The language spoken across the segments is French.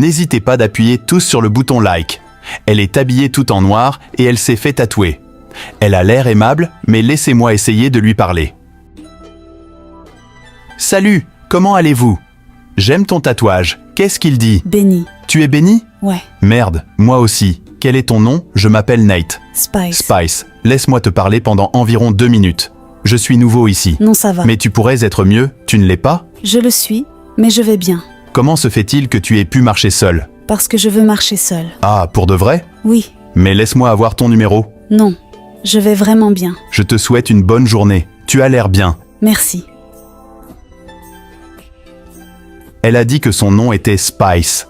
N'hésitez pas d'appuyer tous sur le bouton like. Elle est habillée tout en noir et elle s'est fait tatouer. Elle a l'air aimable, mais laissez-moi essayer de lui parler. Salut, comment allez-vous? J'aime ton tatouage. Qu'est-ce qu'il dit? Béni. Tu es béni? Ouais. Merde, moi aussi. Quel est ton nom? Je m'appelle Nate. Spice. Spice, laisse-moi te parler pendant environ 2 minutes. Je suis nouveau ici. Non, ça va. Mais tu pourrais être mieux, tu ne l'es pas? Je le suis, mais je vais bien. Comment se fait-il que tu aies pu marcher seul? Parce que je veux marcher seule. Ah, pour de vrai? Oui. Mais laisse-moi avoir ton numéro. Non. Je vais vraiment bien. Je te souhaite une bonne journée. Tu as l'air bien. Merci. Elle a dit que son nom était Spice.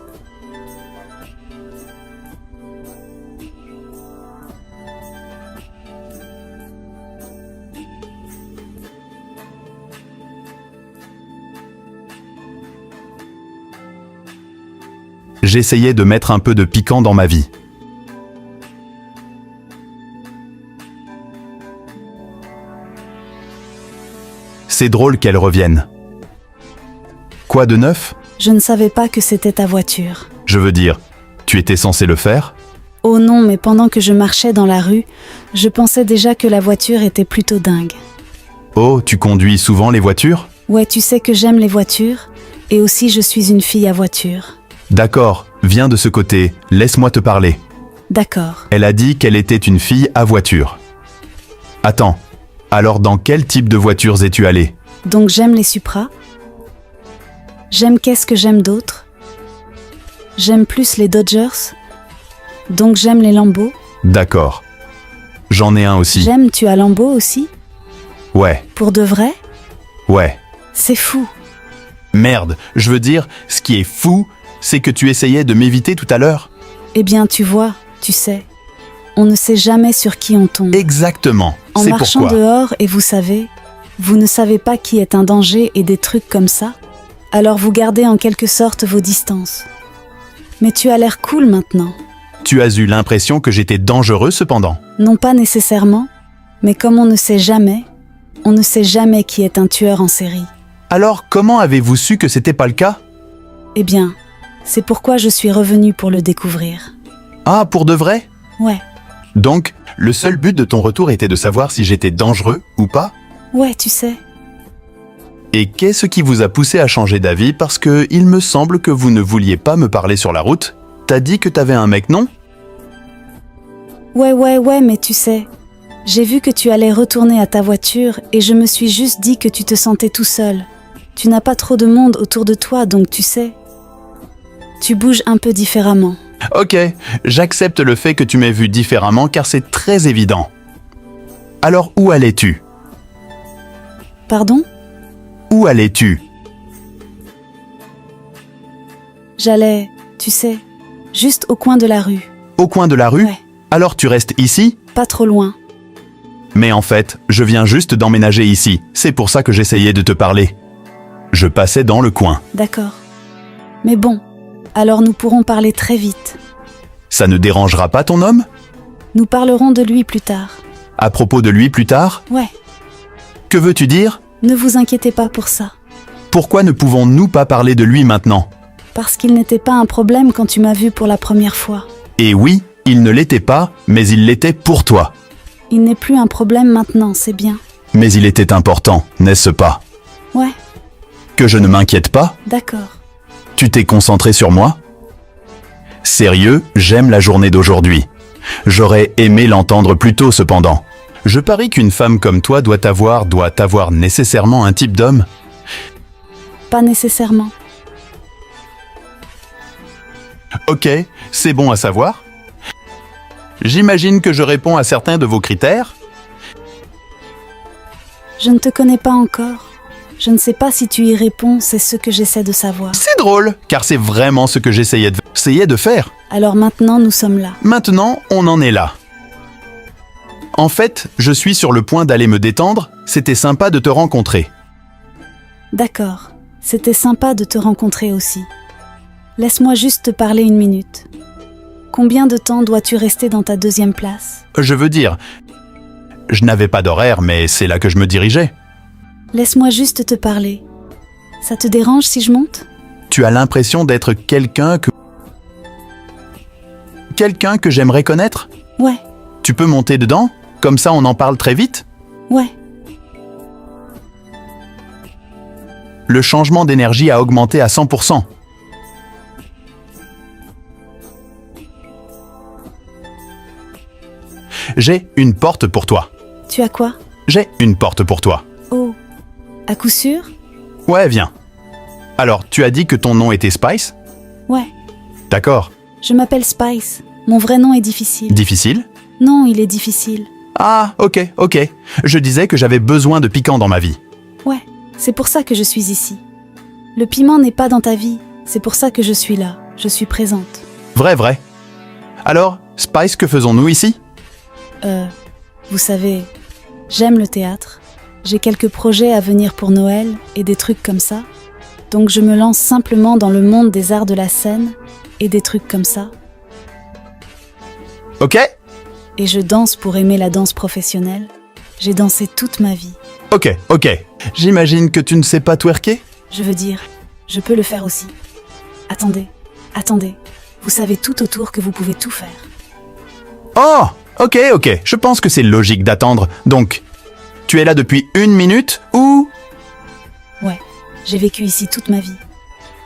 J'essayais de mettre un peu de piquant dans ma vie. C'est drôle qu'elle revienne. Quoi de neuf? Je ne savais pas que c'était ta voiture. Je veux dire, tu étais censé le faire? Oh non, mais pendant que je marchais dans la rue, je pensais déjà que la voiture était plutôt dingue. Oh, tu conduis souvent les voitures? Ouais, tu sais que j'aime les voitures, et aussi je suis une fille à voiture. D'accord, viens de ce côté, laisse-moi te parler. D'accord. Elle a dit qu'elle était une fille à voiture. Attends, alors dans quel type de voitures es-tu allée? Donc j'aime les Supra. J'aime qu'est-ce que j'aime d'autre? J'aime plus les Dodgers. Donc j'aime les Lambo. D'accord. J'en ai un aussi. J'aime, tu as Lambo aussi? Ouais, Pour de vrai? ouais. C'est fou. Merde, je veux dire, ce qui est fou, c'est que tu essayais de m'éviter tout à l'heure. Eh bien, tu vois, tu sais, on ne sait jamais sur qui on tombe. Exactement, En c'est marchant pourquoi. dehors, et vous savez, vous ne savez pas qui est un danger et des trucs comme ça, alors vous gardez en quelque sorte vos distances. Mais tu as l'air cool maintenant. Tu as eu l'impression que j'étais dangereux cependant. Non pas nécessairement, mais comme on ne sait jamais qui est un tueur en série. Alors comment avez-vous su que c'était pas le cas? Eh bien, c'est pourquoi je suis revenue pour le découvrir. Ah, pour de vrai? Ouais, Donc, le seul but de ton retour était de savoir si j'étais dangereux ou pas? ouais, tu sais. Et qu'est-ce qui vous a poussé à changer d'avis parce que il me semble que vous ne vouliez pas me parler sur la route? T'as dit que t'avais un mec, non? Ouais, mais tu sais, j'ai vu que tu allais retourner à ta voiture et je me suis juste dit que tu te sentais tout seul. Tu n'as pas trop de monde autour de toi, donc tu sais. Tu bouges un peu différemment. Ok, j'accepte le fait que tu m'aies vu différemment car c'est très évident. Alors où allais-tu? Pardon? Où allais-tu? J'allais, tu sais, juste au coin de la rue. Au coin de la rue? Ouais, Alors tu restes ici? pas trop loin. Mais en fait, je viens juste d'emménager ici. C'est pour ça que j'essayais de te parler. Je passais dans le coin. D'accord. Mais bon, alors nous pourrons parler très vite. Ça ne dérangera pas ton homme? Nous parlerons de lui plus tard. À propos de lui plus tard? Ouais, Que veux-tu dire? ne vous inquiétez pas pour ça. Pourquoi ne pouvons-nous pas parler de lui maintenant? Parce qu'il n'était pas un problème quand tu m'as vu pour la première fois. Et oui, il ne l'était pas, mais il l'était pour toi. Il n'est plus un problème maintenant, c'est bien. Mais il était important, n'est-ce pas? Ouais, Que je ne m'inquiète pas? d'accord. Tu t'es concentré sur moi? Sérieux, j'aime la journée d'aujourd'hui. J'aurais aimé l'entendre plus tôt cependant. Je parie qu'une femme comme toi doit avoir nécessairement un type d'homme. Pas nécessairement. Ok, c'est bon à savoir. J'imagine que je réponds à certains de vos critères. Je ne te connais pas encore. Je ne sais pas si tu y réponds, c'est ce que j'essaie de savoir. C'est drôle, car c'est vraiment ce que j'essayais de faire. Alors maintenant, nous sommes là. Maintenant, on en est là. En fait, je suis sur le point d'aller me détendre. C'était sympa de te rencontrer. D'accord. C'était sympa de te rencontrer aussi. Laisse-moi juste te parler 1 minute. Combien de temps dois-tu rester dans ta deuxième place? Je veux dire, je n'avais pas d'horaire, mais c'est là que je me dirigeais. Laisse-moi juste te parler. Ça te dérange si je monte? Tu as l'impression d'être quelqu'un que... Quelqu'un que j'aimerais connaître? Ouais, Tu peux monter dedans? Comme ça on en parle très vite? ouais. Le changement d'énergie a augmenté à 100%. J'ai une porte pour toi. Tu as quoi? J'ai une porte pour toi. Oh, à coup sûr? Ouais, viens. Alors, tu as dit que ton nom était Spice? Ouais, D'accord. je m'appelle Spice. Mon vrai nom est difficile. Difficile? Non, il est difficile. Ah, ok. Je disais que j'avais besoin de piquant dans ma vie. Ouais, c'est pour ça que je suis ici. Le piment n'est pas dans ta vie, c'est pour ça que je suis là, je suis présente. Vrai. Alors, Spice, que faisons-nous ici? Vous savez, j'aime le théâtre. J'ai quelques projets à venir pour Noël et des trucs comme ça. Donc je me lance simplement dans le monde des arts de la scène et des trucs comme ça. Ok? Et je danse pour aimer la danse professionnelle. J'ai dansé toute ma vie. Ok. J'imagine que tu ne sais pas twerker? Je veux dire, je peux le faire aussi. Attendez. Vous savez tout autour que vous pouvez tout faire. Oh, ok. Je pense que c'est logique d'attendre. Donc, tu es là depuis 1 minute ou... Ouais, j'ai vécu ici toute ma vie.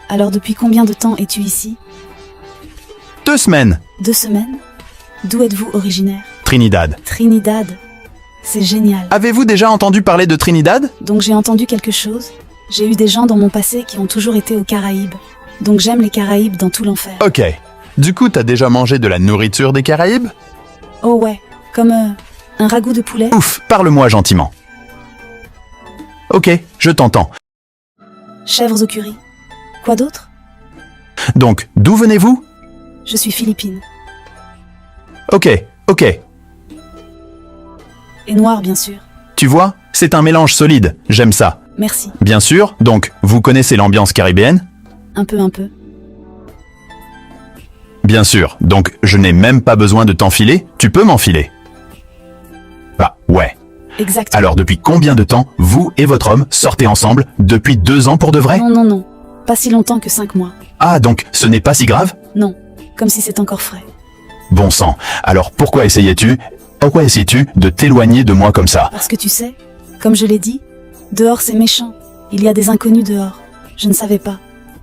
Alors depuis combien de temps es-tu ici? 2 semaines? 2 semaines? D'où êtes-vous originaire? Trinidad. Trinidad. C'est génial. Avez-vous déjà entendu parler de Trinidad? Donc j'ai entendu quelque chose. J'ai eu des gens dans mon passé qui ont toujours été aux Caraïbes. Donc j'aime les Caraïbes dans tout l'enfer. Ok. Du coup, t'as déjà mangé de la nourriture des Caraïbes? Oh ouais, comme un ragoût de poulet. Ouf, parle-moi gentiment. Ok, je t'entends. Chèvres au curry. Quoi d'autre? Donc, d'où venez-vous? Je suis philippine. Ok. Et noire, bien sûr. Tu vois, c'est un mélange solide, j'aime ça. Merci. Bien sûr, donc, vous connaissez l'ambiance caribéenne? Un peu. Bien sûr, donc je n'ai même pas besoin de t'enfiler, tu peux m'enfiler. Ah, ouais. Exactement. Alors depuis combien de temps, vous et votre homme sortez ensemble? Depuis 2 ans pour de vrai? Non. Pas si longtemps que 5 mois. Ah, donc ce n'est pas si grave? Non. Comme si c'est encore frais. Bon sang, alors pourquoi essayes-tu de t'éloigner de moi comme ça? Parce que tu sais, comme je l'ai dit, dehors c'est méchant. Il y a des inconnus dehors. Je ne savais pas.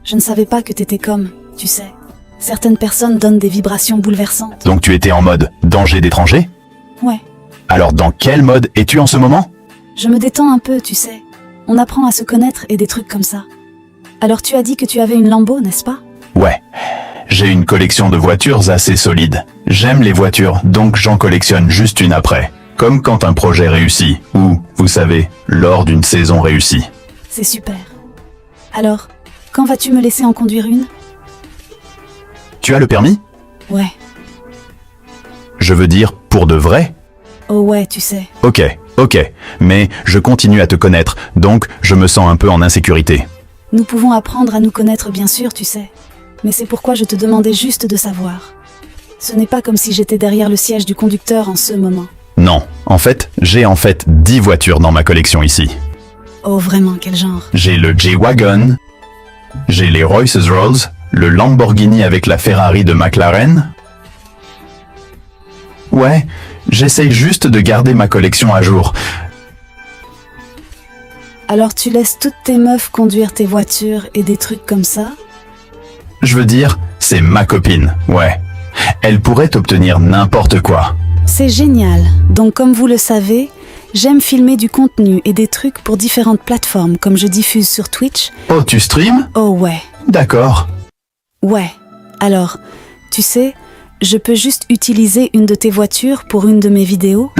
Je ne savais pas que t'étais comme, tu sais. Certaines personnes donnent des vibrations bouleversantes. Donc tu étais en mode danger d'étranger? Ouais. Alors dans quel mode es-tu en ce moment? Je me détends un peu, tu sais. On apprend à se connaître et des trucs comme ça. Alors tu as dit que tu avais une Lambo, n'est-ce pas? Ouais. J'ai une collection de voitures assez solide. J'aime les voitures, donc j'en collectionne juste une après. Comme quand un projet réussit, ou, vous savez, lors d'une saison réussie. C'est super. Alors, quand vas-tu me laisser en conduire une? Tu as le permis? Ouais. Je veux dire, pour de vrai? Oh ouais, tu sais. Ok. Mais je continue à te connaître, donc je me sens un peu en insécurité. Nous pouvons apprendre à nous connaître, bien sûr, tu sais. Mais c'est pourquoi je te demandais juste de savoir. Ce n'est pas comme si j'étais derrière le siège du conducteur en ce moment. Non, j'ai 10 voitures dans ma collection ici. Oh vraiment, quel genre? J'ai le G-Wagon, j'ai les Rolls-Royce, le Lamborghini avec la Ferrari de McLaren. Ouais, j'essaye juste de garder ma collection à jour. Alors tu laisses toutes tes meufs conduire tes voitures et des trucs comme ça? Je veux dire, c'est ma copine, ouais. Elle pourrait obtenir n'importe quoi. C'est génial. Donc comme vous le savez, j'aime filmer du contenu et des trucs pour différentes plateformes comme je diffuse sur Twitch. Oh, tu streams? Oh ouais. D'accord. Ouais. Alors, tu sais, je peux juste utiliser une de tes voitures pour une de mes vidéos?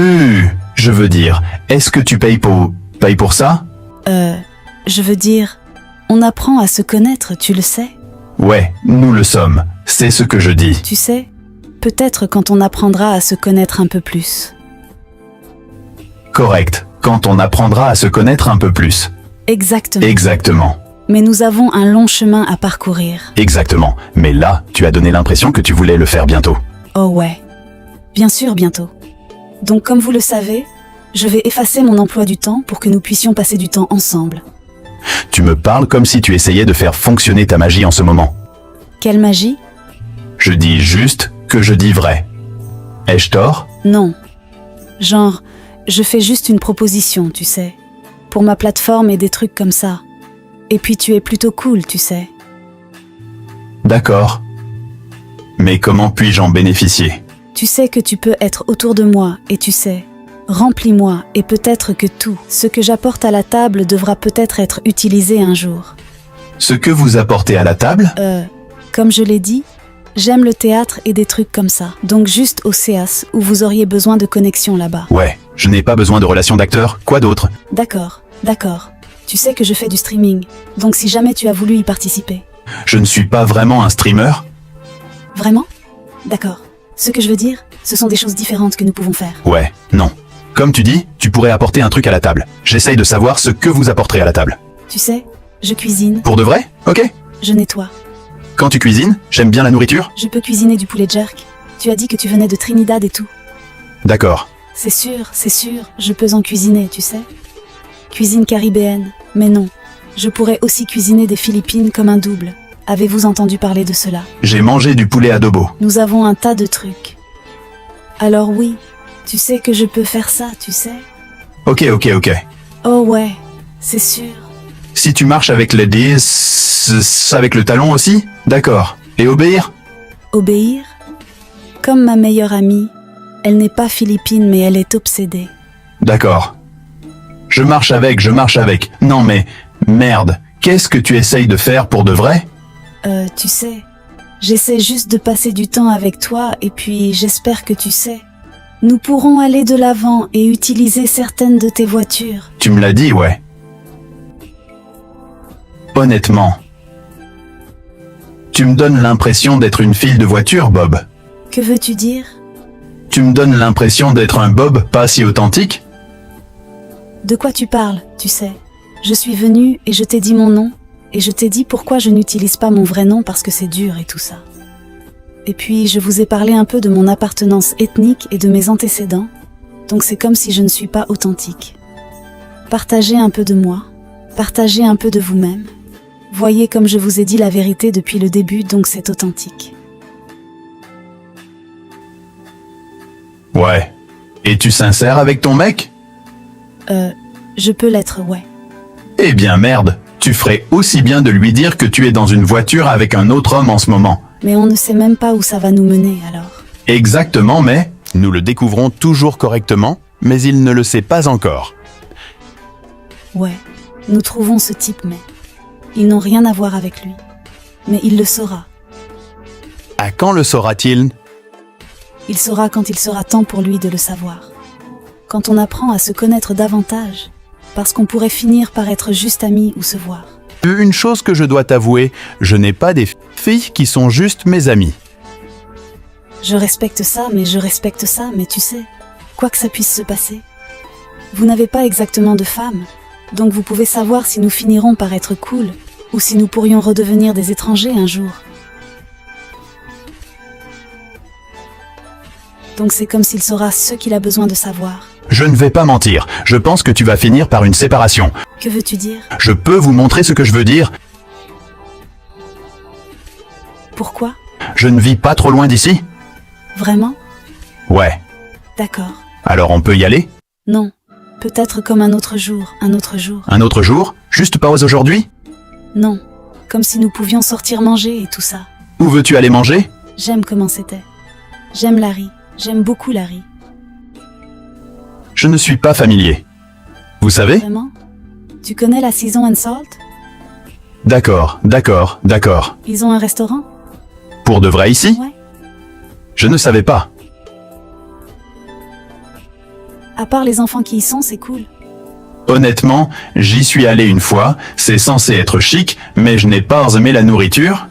Je veux dire, est-ce que tu payes pour ça? Je veux dire, on apprend à se connaître, tu le sais? Ouais, nous le sommes. C'est ce que je dis. Tu sais, peut-être quand on apprendra à se connaître un peu plus. Correct, quand on apprendra à se connaître un peu plus. Exactement. Mais nous avons un long chemin à parcourir. Exactement. Mais là, tu as donné l'impression que tu voulais le faire bientôt. Oh ouais. Bien sûr, bientôt. Donc comme vous le savez, je vais effacer mon emploi du temps pour que nous puissions passer du temps ensemble. Tu me parles comme si tu essayais de faire fonctionner ta magie en ce moment. Quelle magie? Je dis juste que je dis vrai. Ai-je tort? Non. Genre, je fais juste une proposition, tu sais. Pour ma plateforme et des trucs comme ça. Et puis tu es plutôt cool, tu sais. D'accord. Mais comment puis-je en bénéficier? Tu sais que tu peux être autour de moi, et tu sais, remplis-moi, et peut-être que tout ce que j'apporte à la table devra peut-être être utilisé un jour. Ce que vous apportez à la table? Comme je l'ai dit, j'aime le théâtre et des trucs comme ça. Donc juste au CEAS, où vous auriez besoin de connexion là-bas. Ouais, je n'ai pas besoin de relations d'acteurs, quoi d'autre? D'accord, d'accord. Tu sais que je fais du streaming, donc si jamais tu as voulu y participer. Je ne suis pas vraiment un streamer? Vraiment? D'accord. Ce que je veux dire, ce sont des choses différentes que nous pouvons faire. Ouais, non. Comme tu dis, tu pourrais apporter un truc à la table. J'essaye de savoir ce que vous apporterez à la table. Tu sais, je cuisine, Pour de vrai? Ok. je nettoie. Quand tu cuisines, j'aime bien la nourriture? Je peux cuisiner du poulet jerk. Tu as dit que tu venais de Trinidad et tout. D'accord. C'est sûr, je peux en cuisiner, tu sais. Cuisine caribéenne, mais non. Je pourrais aussi cuisiner des Philippines comme un double. Avez-vous entendu parler de cela? J'ai mangé du poulet adobo. Nous avons un tas de trucs. Alors oui, tu sais que je peux faire ça, tu sais. Ok. Oh ouais, c'est sûr. Si tu marches avec les dés, avec le talon aussi? D'accord. Et obéir? Obéir? Comme ma meilleure amie, elle n'est pas philippine mais elle est obsédée. D'accord. Je marche avec. Non mais, merde, qu'est-ce que tu essayes de faire pour de vrai? Tu sais, j'essaie juste de passer du temps avec toi et puis j'espère que tu sais. Nous pourrons aller de l'avant et utiliser certaines de tes voitures. Tu me l'as dit, ouais. Honnêtement. Tu me donnes l'impression d'être une file de voiture, Bob. Que veux-tu dire? Tu me donnes l'impression d'être un Bob pas si authentique? De quoi tu parles, tu sais? Je suis venue et je t'ai dit mon nom, et je t'ai dit pourquoi je n'utilise pas mon vrai nom parce que c'est dur et tout ça. Et puis je vous ai parlé un peu de mon appartenance ethnique et de mes antécédents, donc c'est comme si je ne suis pas authentique. Partagez un peu de moi, partagez un peu de vous-même. Voyez comme je vous ai dit la vérité depuis le début, donc c'est authentique. Ouais. Es-tu sincère avec ton mec? Je peux l'être, ouais. Eh bien merde, tu ferais aussi bien de lui dire que tu es dans une voiture avec un autre homme en ce moment. Mais on ne sait même pas où ça va nous mener alors. Exactement, mais... Nous le découvrons toujours correctement, mais il ne le sait pas encore. Ouais, nous trouvons ce type, mais ils n'ont rien à voir avec lui. Mais il le saura. À quand le saura-t-il? Il saura quand il sera temps pour lui de le savoir. Quand on apprend à se connaître davantage, parce qu'on pourrait finir par être juste amis ou se voir. Une chose que je dois t'avouer, je n'ai pas des filles qui sont juste mes amies. Je respecte ça, mais tu sais, quoi que ça puisse se passer. Vous n'avez pas exactement de femme, donc vous pouvez savoir si nous finirons par être cool, ou si nous pourrions redevenir des étrangers un jour. Donc c'est comme s'il saura ce qu'il a besoin de savoir. Je ne vais pas mentir, je pense que tu vas finir par une séparation. Que veux-tu dire? Je peux vous montrer ce que je veux dire? Pourquoi? Je ne vis pas trop loin d'ici? Vraiment? Ouais. D'accord. Alors on peut y aller? Non. Peut-être comme un autre jour, Un autre jour? Juste pas aujourd'hui? Non. Comme si nous pouvions sortir manger et tout ça. Où veux-tu aller manger? J'aime comment c'était. J'aime Larry. J'aime beaucoup Larry. Je ne suis pas familier. Vous savez? Vraiment? Tu connais la Season and Salt? D'accord. Ils ont un restaurant? Pour de vrai ici? Ouais. Je ne savais pas. À part les enfants qui y sont, c'est cool. Honnêtement, j'y suis allé une fois, c'est censé être chic, mais je n'ai pas aimé la nourriture.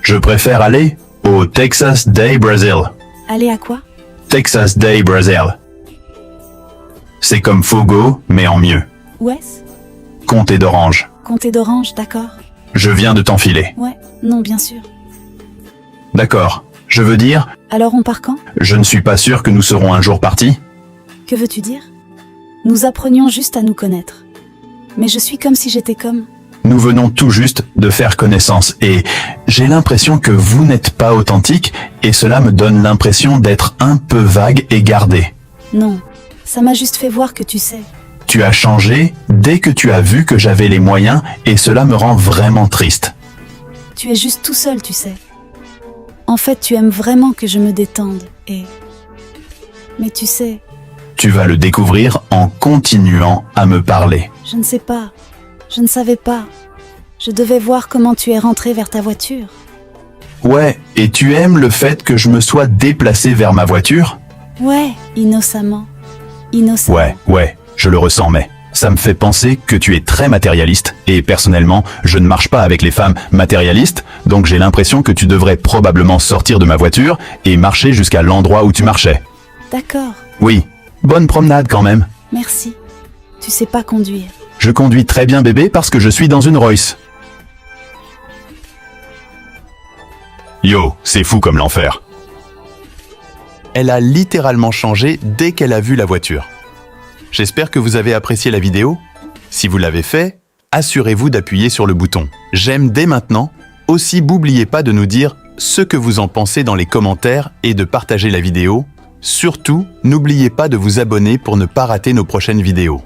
Je préfère aller au Texas Day Brazil. Aller à quoi? Texas Day Brazil. C'est comme Fogo, mais en mieux. Où est-ce? Comté d'Orange. Comté d'Orange, d'accord. Je viens de t'enfiler. Ouais, non, bien sûr. D'accord. Je veux dire, Alors on part quand? je ne suis pas sûr que nous serons un jour partis. Que veux-tu dire? Nous apprenions juste à nous connaître. Mais je suis comme si j'étais comme... Nous venons tout juste de faire connaissance et j'ai l'impression que vous n'êtes pas authentique et cela me donne l'impression d'être un peu vague et gardé. Non, ça m'a juste fait voir que tu sais. Tu as changé dès que tu as vu que j'avais les moyens et cela me rend vraiment triste. Tu es juste tout seul, tu sais. En fait, tu aimes vraiment que je me détende et... Mais tu sais, Tu vas le découvrir en continuant à me parler. je ne sais pas. Je ne savais pas. Je devais voir comment tu es rentré vers ta voiture. Ouais, et tu aimes le fait que je me sois déplacé vers ma voiture? Ouais, innocemment. Innocemment. Ouais, je le ressens, mais ça me fait penser que tu es très matérialiste, et personnellement, je ne marche pas avec les femmes matérialistes, donc j'ai l'impression que tu devrais probablement sortir de ma voiture et marcher jusqu'à l'endroit où tu marchais. D'accord, Oui, bonne promenade quand même. merci. Tu sais pas conduire. Je conduis très bien bébé parce que je suis dans une Royce. Yo, c'est fou comme l'enfer. Elle a littéralement changé dès qu'elle a vu la voiture. J'espère que vous avez apprécié la vidéo. Si vous l'avez fait, assurez-vous d'appuyer sur le bouton j'aime dès maintenant. Aussi, n'oubliez pas de nous dire ce que vous en pensez dans les commentaires et de partager la vidéo. Surtout, n'oubliez pas de vous abonner pour ne pas rater nos prochaines vidéos.